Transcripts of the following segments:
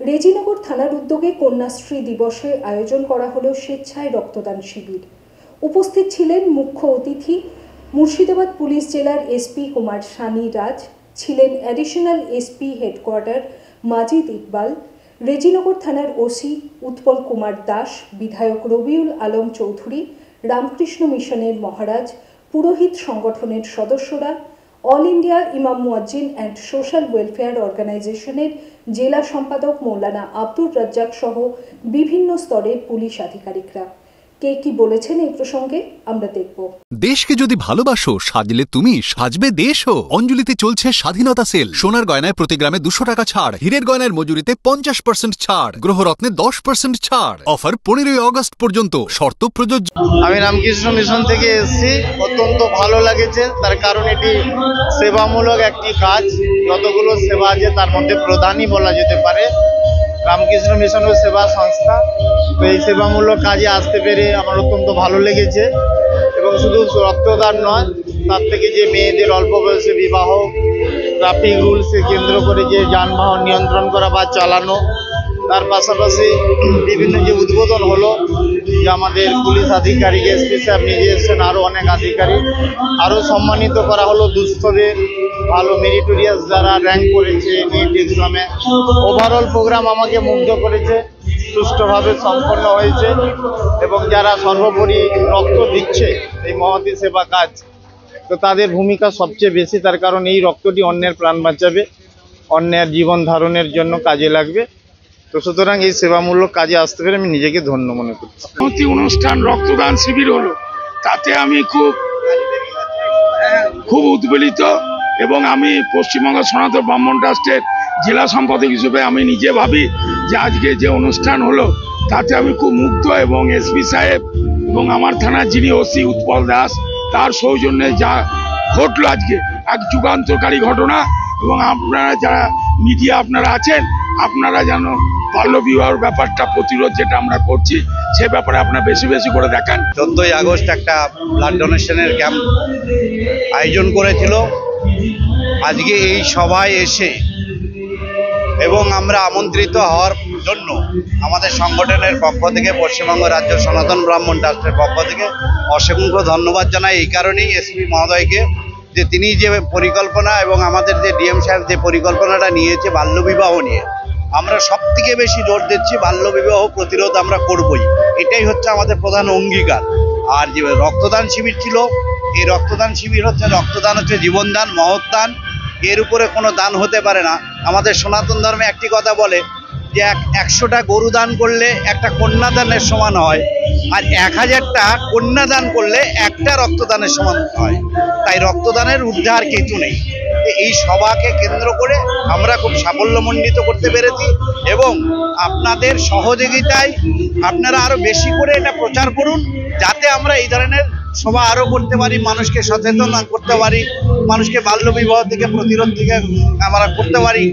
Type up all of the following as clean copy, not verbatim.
রেজিনগর থানার উদ্যোগে কন্যাশ্রী দিবসে আয়োজন করা হলো স্বেচ্ছায় রক্তদান শিবির। উপস্থিত ছিলেন মুখ্য অতিথি মুর্শিদাবাদ পুলিশ জেলার এসপি কুমার সানি রাজ, ছিলেন অ্যাডিশনাল এসপি হেডকোয়ার্টার মাজিদ ইকবাল, রেজিনগর থানার ওসি উৎপল কুমার দাস, বিধায়ক রবিউল আলম চৌধুরী, রামকৃষ্ণ মিশনের মহারাজ, পুরোহিত সংগঠনের সদস্যরা, অল ইন্ডিয়া ইমাম মুয়াজ্জিন অ্যান্ড সোশ্যাল ওয়েলফেয়ার অর্গানাইজেশনের জেলা সম্পাদক মৌলানা আব্দুর রাজ্জাক সহ বিভিন্ন স্তরের পুলিশ আধিকারিকরা। কে কি বলেছেন এই প্রসঙ্গে আমরা দেখব। দেশকে যদি ভালোবাসো, সাজলে তুমি সাজবে দেশও। অঞ্জলিতে চলছে স্বাধীনতা সেল। সোনার গয়নায় প্রতি গ্রামে 200 টাকা ছাড়, হীরের গয়নার মজুরিতে 50% ছাড়, গ্রহরত্নে 10% ছাড়। অফার 15 আগস্ট পর্যন্ত, শর্ত প্রযোজ্য। আমি রামকৃষ্ণ মিশন থেকে এসেছি, অত্যন্ত ভালো লাগেছে। তার কারণ এটি সেবামূলক একটি কাজ। যতগুলো সেবা আছে তার মধ্যে প্রধানই বলা যেতে পারে। রামকৃষ্ণ মিশনের সেবা সংস্থা, তো এই সেবামূলক কাজে আসতে পেরে আমার অত্যন্ত ভালো লেগেছে। এবং শুধু রক্তদান নয়, তার থেকে যে মেয়েদের অল্প বয়সে বিবাহ, ট্রাফিক রুলসকে কেন্দ্র করে যে যানবাহন নিয়ন্ত্রণ করা বা চালানো, তার পাশাপাশি বিভিন্ন যে উদ্বোধন হলো, যে আমাদের পুলিশ আধিকারিক এসপি সাহেব নিজে এসেছেন, আরও অনেক আধিকারিক, আরও সম্মানিত করা হলো দুস্থদের, ভালো মেরিটোরিয়াস যারা র্যাঙ্ক করেছে নিট এক্সামে। ওভারঅল প্রোগ্রাম আমাকে মুগ্ধ করেছে, সুষ্ঠুভাবে সম্পন্ন হয়েছে। এবং যারা সর্বোপরি রক্ত দিচ্ছে এই মহতী সেবা কাজ, তো তাদের ভূমিকা সবচেয়ে বেশি। তার কারণ এই রক্তটি অন্যের প্রাণ বাঁচাবে, অন্যের জীবন ধারণের জন্য কাজে লাগবে। তো সুতরাং এই সেবামূলক কাজে আসতে পেরে আমি নিজেকে ধন্য মনে করছি। অনুষ্ঠান রক্তদান শিবির হলো, তাতে আমি খুব উদ্বেলিত। এবং আমি পশ্চিমবঙ্গ সনাতন ব্রাহ্মণ ট্রাস্টের জেলা সম্পাদক হিসেবে আমি নিজে ভাবি যে আজকে যে অনুষ্ঠান হলো তাতে আমি খুব মুগ্ধ। এবং এসপি সাহেব এবং আমার থানার যিনি ওসি উৎপল দাস, তার সৌজন্যে যা ঘটলো আজকে এক যুগান্তকারী ঘটনা। এবং আপনারা যারা মিডিয়া আপনারা আছেন, আপনারা যেন বাল্যবিবাহের ব্যাপারটা প্রতিরোধ যেটা আমরা করছি সে ব্যাপারে আপনারা বেশি বেশি করে দেখান। 14ই আগস্ট একটা ব্লাড ডোনেশনের ক্যাম্প আয়োজন করেছিল। আজকে এই সভায় এসে এবং আমরা আমন্ত্রিত হওয়ার জন্য আমাদের সংগঠনের পক্ষ থেকে, পশ্চিমবঙ্গ রাজ্য সনাতন ব্রাহ্মণ ট্রাস্টের পক্ষ থেকে অসংখ্য ধন্যবাদ জানাই। এই কারণেই এসপি মহোদয়কে, যে তিনি যে পরিকল্পনা এবং আমাদের যে ডিএম সাহেব যে পরিকল্পনাটা নিয়েছে বাল্যবিবাহ নিয়ে, আমরা সব থেকে বেশি জোর দিচ্ছি বাল্যবিবাহ প্রতিরোধ আমরা করবই। এটাই হচ্ছে আমাদের প্রধান অঙ্গীকার। আর যে রক্তদান শিবির ছিল, এই রক্তদান শিবির হচ্ছে, রক্তদান হচ্ছে জীবনদান, মহৎদান। এর উপরে কোনো দান হতে পারে না। আমাদের সনাতন ধর্মে একটি কথা বলে যে 100টা গরু দান করলে একটা কন্যাদানের সমান হয়, আর 1000টা কন্যাদান করলে একটা রক্তদানের সমান হয়। তাই রক্তদানের ঊর্ধ্বে আর কিছু নেই। এই সভাকে কেন্দ্র করে আমরা খুব সাফল্যমণ্ডিত করতে পেরেছি। এবং আপনাদের সহযোগিতায় আপনারা আরও বেশি করে এটা প্রচার করুন, যাতে আমরা এই ধরনের সভা আরও করতে পারি, মানুষকে সচেতন করতে পারি, মানুষকে বাল্যবিবাহ থেকে প্রতিরোধ থেকে আমরা করতে পারি,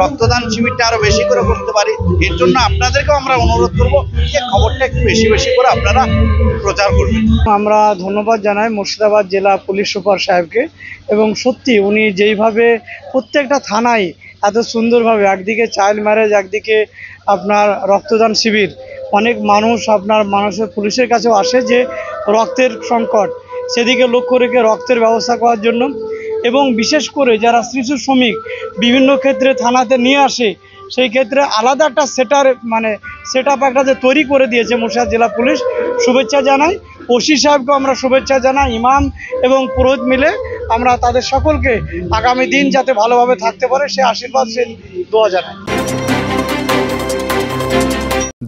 রক্তদান শিবিরটা আরও বেশি করে করতে পারি। এর জন্য আপনাদেরকেও আমরা অনুরোধ করব যে খবরটা একটু বেশি বেশি করে আপনারা প্রচার করবেন। আমরা ধন্যবাদ জানাই মুর্শিদাবাদ জেলা পুলিশ সুপার সাহেবকে। এবং সত্যি উনি যেইভাবে প্রত্যেকটা থানায় এত সুন্দরভাবে, একদিকে চাইল্ড ম্যারেজ, একদিকে আপনার রক্তদান শিবির, অনেক মানুষ মানুষের পুলিশের কাছেও আসে যে রক্তের সংকট, সেদিকে লক্ষ্য রেখে রক্তের ব্যবস্থা করার জন্য। এবং বিশেষ করে যারা শিশু শ্রমিক বিভিন্ন ক্ষেত্রে থানাতে নিয়ে আসে, সেই ক্ষেত্রে আলাদা একটা সেট আপ একটা যে তৈরি করে দিয়েছে মুর্শিদাবাদ জেলা পুলিশ, শুভেচ্ছা জানাই। ওসি সাহেবকে আমরা শুভেচ্ছা জানাই, ইমাম এবং পুরোহিত মিলে আমরা তাদের সকলকে আগামী দিন যাতে ভালোভাবে থাকতে পারে সে আশীর্বাদ, সে দোয়া জানাই।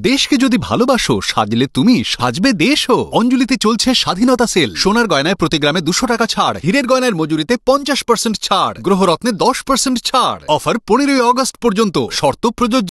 দেশকে যদি ভালোবাসো, সাজলে তুমি সাজবে দেশও। অঞ্জলিতে চলছে স্বাধীনতা সেল। সোনার গয়নায় প্রতি গ্রামে 200 টাকা ছাড়, হীরের গয়নার মজুরিতে 50% ছাড়, গ্রহরত্নে 10% ছাড়। অফার 15 আগস্ট পর্যন্ত, শর্ত প্রযোজ্য।